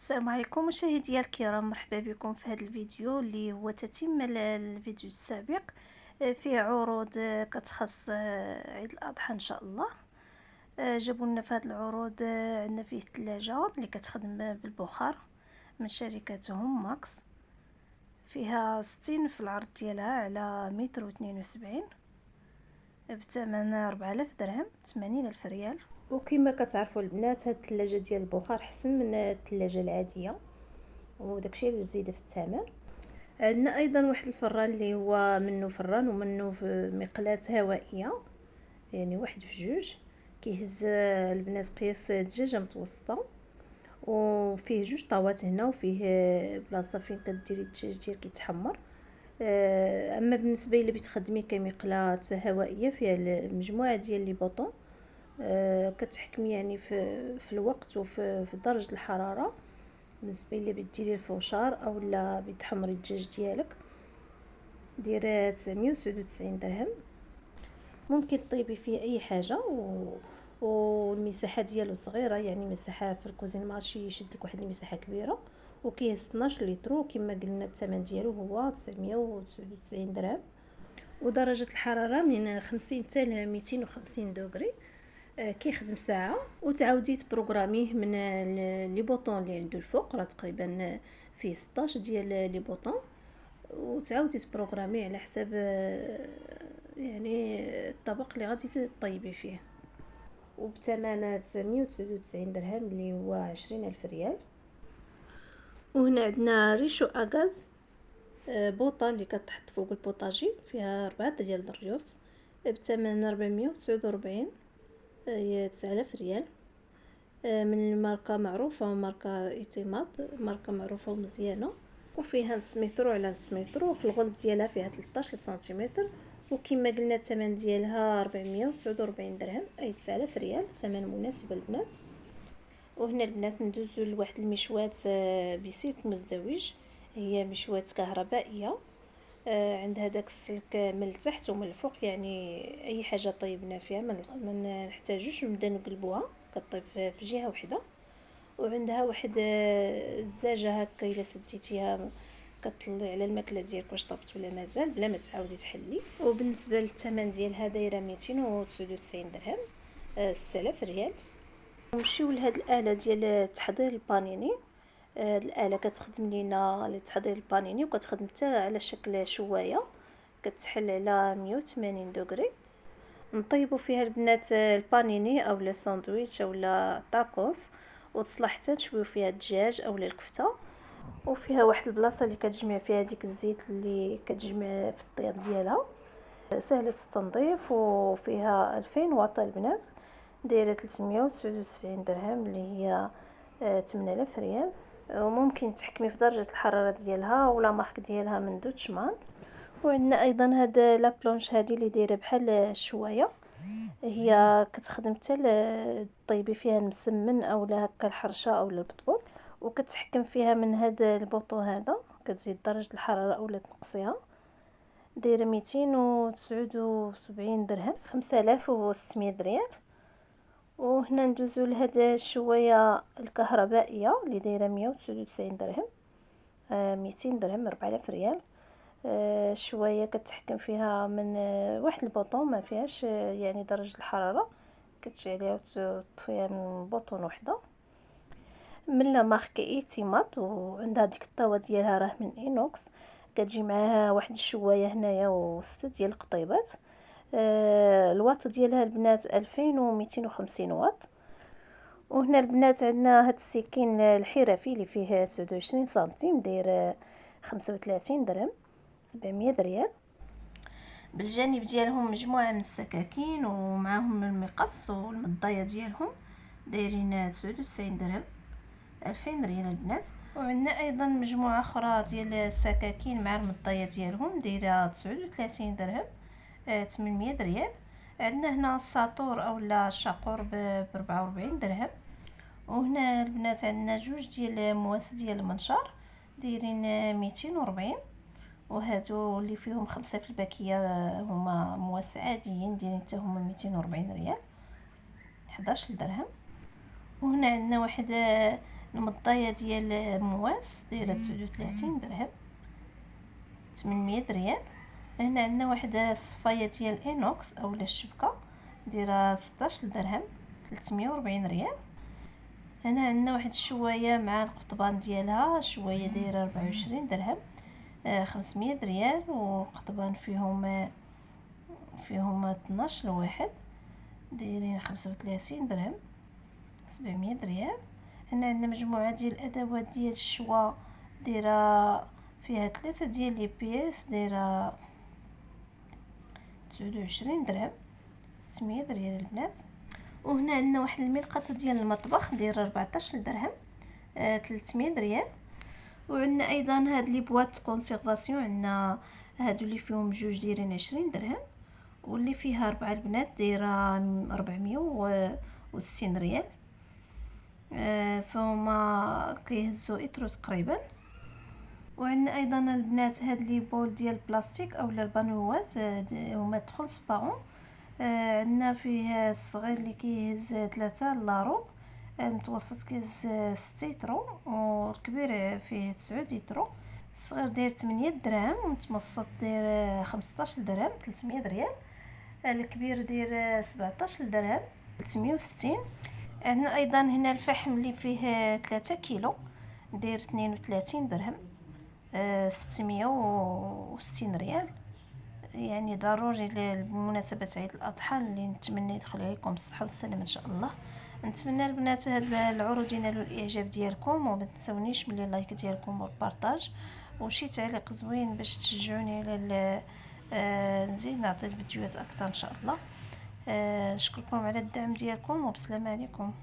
السلام عليكم مشاهدينا الكرام، مرحبا بكم في هذا الفيديو اللي هو تتم الفيديو السابق. فيه عروض كتخص عيد الأضحى إن شاء الله. جابوا لنا في هذه العروض، عندنا فيه ثلاجة اللي كتخدم بالبخار من شركتهم ماكس، فيها 60 في العرض ديالها على 172 بثمن 4000 درهم 80,000 ريال. وكما كتعرفوا البنات، هاد الثلاجه ديال البخار حسن من الثلاجه العاديه، وداكشي اللي زيد في الثمن. عندنا ايضا واحد الفران اللي هو منه فران ومنه في مقلاة هوائيه، يعني واحد في جوج، كيهز البنات قياس دجاجه متوسطه، وفيه جوج طاوات هنا، وفيه بلاصه فين كديري الدجاج ديالك يتحمر. اما بالنسبه اللي بتخدمي كمقلاة هوائيه فيها مجموعه ديال لي بوطون، كتحكمي يعني في الوقت وفي درجه الحراره بالنسبه اللي بتديري الفوشار او لا بتحمري الدجاج ديالك. دايره 999 درهم، ممكن طيبي فيه اي حاجه والمساحه ديالو صغيره، يعني مساحه في الكوزين ماشي يشدك واحد المساحه كبيره، وكيهز 12 لتر، وكما قلنا الثمن ديالو هو 999 درهم، ودرجه الحراره من 50 حتى ل 250 دوغري. كيخدم ساعه، وتعاودي تبروغراميه من لي بوطون اللي عنده الفوق، راه تقريبا فيه 16 ديال لي بوطون، وتعاودي تبروغراميه على حساب يعني الطبق اللي غادي تطيبي فيه، وبثمن 999 درهم اللي هو 20,000 ريال. وهنا عندنا ريشو اغاز، بوطه اللي كتحط فوق البوطاجي، فيها 4 ديال الريوس بثمن 449، هي 9000 ريال. من الماركه معروفه، ماركه ايتيماد، ماركه معروفه ومزيانه، وفيها نص متر على نص متر، وفي الغلظ ديالها فيها 13 سنتيمتر، وكما قلنا الثمن ديالها 449 درهم، اي 9000 ريال، ثمن مناسب البنات. وهنا البنات ندوزو لواحد المشوات بسلك مزدوج، هي مشوات كهربائيه، عندها داك السلك من التحت ومن الفوق، يعني اي حاجه طيبنا فيها ما نحتاجوش نبدا نقلبوها، كطيب في جهه وحده. وعندها واحد الزاجه هكا، الا سديتيها كتطلعي على الماكله ديالك واش طابت ولا مازال، بلا ما تعاودي تحلي. وبالنسبه للثمن ديالها دايره 299 درهم، 6000 ريال. نمشيو لهاد الاله ديال تحضير البانيني. الاله كتخدم لينا لتحضير البانيني، وكتخدم حتى على شكل شوايه، كتحل على 180 دوغري. نطيبوا فيها البنات البانيني او لا ساندويتش او لا طاكوس، وتصلح حتى نشويو فيها الدجاج او الكفته. وفيها واحد البلاصه اللي كتجمع فيها ديك الزيت اللي كتجمع في الطياب ديالها، سهله التنظيف، وفيها 2000 واط البنات، دايره 399 درهم اللي هي 8000 ريال. وممكن تحكمي في درجه الحراره ديالها ولا مارك ديالها من دوتشمان. وعندنا ايضا هاد لا بلونش هادي اللي دايره بحال الشوايه، هي كتخدم حتى طيبي فيها المسمن او لا هكا الحرشه او البطبوط، وكتحكم فيها من هذا البوطو هذا، كتزيد درجه الحراره اولا تنقصيها. دايره 279 درهم، 5600 ريال. وهنا ندوزو لهذا الشوايه الكهربائيه اللي دايره 199 درهم، 200 درهم، 4000 ريال. شويه كتحكم فيها من واحد البوطون، ما فيهاش يعني درجه الحراره، كتشعليها وتطفيها من بوطون وحده، من لا مارك ايتيمات. وعندها ديك الطاوه ديالها راه من اينوكس، كتجي معاها واحد الشوايه هنايا وسته ديال القطيبات. الواط ديالها البنات 2250 واط. وهنا البنات عندنا هاد السكين الحرفي اللي فيه 29 سنتيم، داير 35 درهم، 700 ريال. بالجانب ديالهم مجموعه من السكاكين ومعاهم المقص والمضايه ديالهم، دايرين 99 درهم، 2000 ريال البنات. وعندنا ايضا مجموعه اخرى ديال السكاكين مع المضايه ديالهم، دايره 39 درهم، 800 ريال. عندنا هنا الساطور اولا الشاقور ب 44 درهم. وهنا البنات عندنا جوج ديال مواس ديال المنشار، دايرين 240. وهادو اللي فيهم 5 في الباكيه هما مواس عاديين، دايرين حتى هما 240 ريال، 11 درهم. وهنا عندنا واحد المضايه ديال مواس دايره 39 درهم 800 ريال. هنا عندنا واحد الصفايه ديال انوكس اولا الشبكه دايره 16 درهم 340 ريال. هنا عندنا واحد الشوايه مع القضبان ديالها، شوايه دايره 24 درهم 500 ريال، والقضبان فيهم 12 لواحد دايرين 35 درهم 700 ريال. هنا عندنا مجموعه ديال الادوات ديال الشوا دايره فيها 3 ديال لي بيس دايره 29 درهم 600 ريال البنات. وهنا عندنا واحد الملقطه ديال المطبخ دايره 14 درهم 300 ريال. وعندنا ايضا هاد لي بواط كونسيرفاسيون، عندنا هادو اللي فيهم جوج دايرين 20 درهم، واللي فيها 4 البنات دايره 460 ريال. فهما كيهزوا اطرو تقريبا. وعندنا ايضا البنات هاد لي بول ديال البلاستيك اولا البانوات هما ترونسبارون. عندنا فيه الصغير اللي كيهز 3 لارو، المتوسط كيهز 6 يترو، والكبير فيه 9 يترو. الصغير داير 8 دراهم والمتوسط داير 15 درهم 300 ريال. الكبير داير 17 درهم 360. عندنا ايضا هنا الفحم اللي فيه 3 كيلو داير 32 درهم 660 ريال. يعني ضروري لمناسبة عيد الأضحى اللي نتمنى يدخل عليكم بالصحة والسلامة إن شاء الله. نتمنى البنات هاد العروض ينالوا الإعجاب ديالكم، وما تنسونيش من اللايك ديالكم والبارطاج وشي تعليق زوين باش تشجعوني على نزيد نعطي الفيديوهات أكثر إن شاء الله. نشكركم على الدعم ديالكم وبسلامة عليكم.